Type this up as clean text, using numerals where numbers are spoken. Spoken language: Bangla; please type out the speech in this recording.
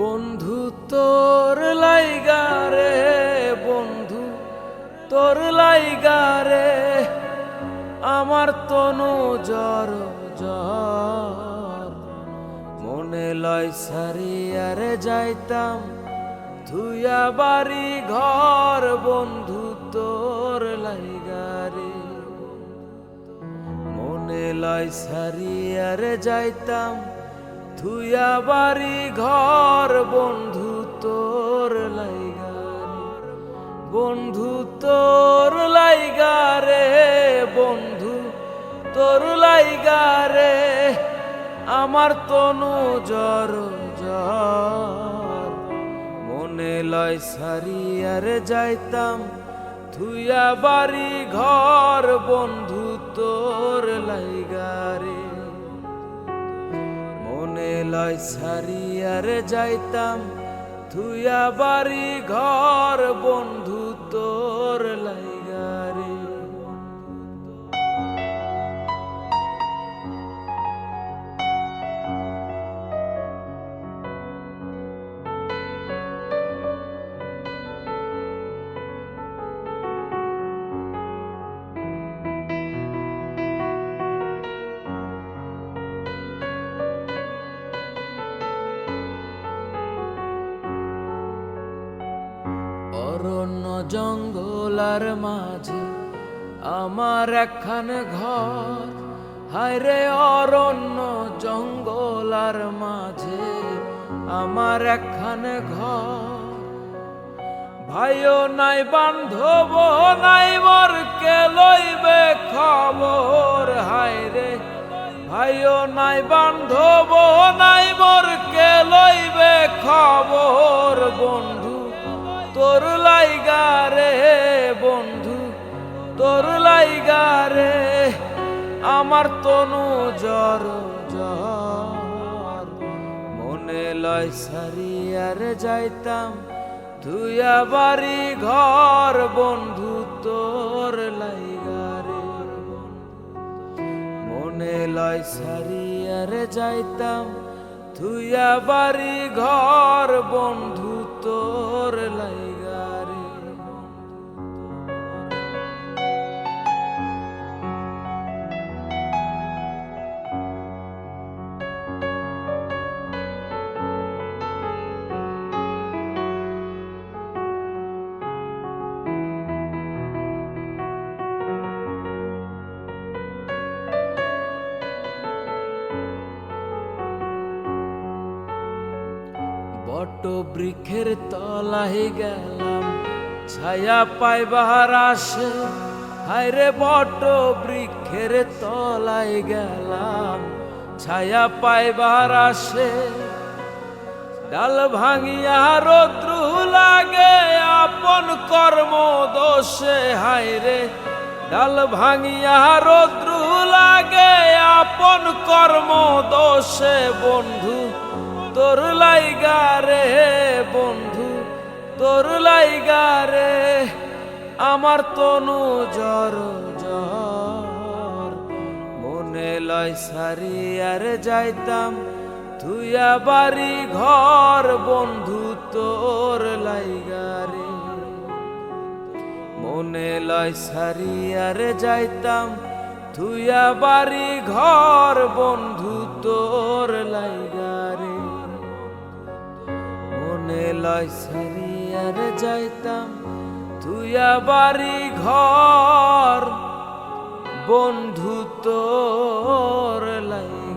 বন্ধু তোর লাইগা রে, বন্ধু তোর লাইগা রে, আমার তনু জ্বর জ্বর। মনে লয় সারিয়ারে যাইতাম ধুইয়া বাড়ি ঘর, বন্ধু তোর লাইগা রে। মনে লয় সারিয়ারে যাইতাম ধুইয়া বাড়ি ঘর, বন্ধু তোর লাইগা রে। বন্ধু তোর লাইগা রে, বন্ধু তোর লাইগা রে, আমার তনু জ্বর জ্বর। মনে লয় সারিয়ারে যাইতাম ধুইয়া বাড়ি ঘর, বন্ধু তোর লাইগা রে। মনে লয় সারিয়ারে যাইতাম ধুইয়া বাড়ি ঘর, বন্ধু তোর লাইগা রে। অরণ্য জঙ্গলার মাঝে আমার একখানে ঘর, হায় রে অরণ্য জঙ্গলার মাঝে আমার একখানে ঘর। ভাইও নাই বান্ধব নাই মোর, কে লইবে খবর, হায় রে ভাইও নাই বান্ধব নাই মোর, কে লইবে খবর। বন্ধু তোর লাইগা রে, বন্ধু তোর লাইগা রে, আমার তনু জ্বর জ্বর। মনে লয় সারিয়ারে যাইতাম ধুইয়া বাড়ি ঘর, বন্ধু তোর লাইগা রে। মনে লয় সারিয়ারে যাইতাম ধুইয়া বাড়ি ঘর, বন্ধু তোর লাইগা রে। বট বৃক্ষের তলায় গেলাম ছায়া পাইবার আসে, হায় রে বট বৃক্ষের তলায় গেলাম ছায়া পাইবার আসে। ডাল ভাঙিয়া রৌদ্র লাগে আপন কর্ম দোষে, হায় রে ডাল ভাঙিয়া রৌদ্র লাগে আপন কর্ম দোষে। বন্ধু তোর লাইগা রে, বন্ধু তোর লাইগা রে, আমার তনু জ্বর জ্বর। মনে লয় সারিয়ারে যাইতাম ধুইয়া বাড়ি ঘর, বন্ধু তোর লাইগা রে। মনে লয় সারিয়ারে যাইতাম ধুইয়া বাড়ি ঘর, বন্ধু তোর লাইগা রে। মনে লয় সারিয়ারে যাইতাম ধুইয়া বাড়ি ঘর, বন্ধু তোর লাইগা।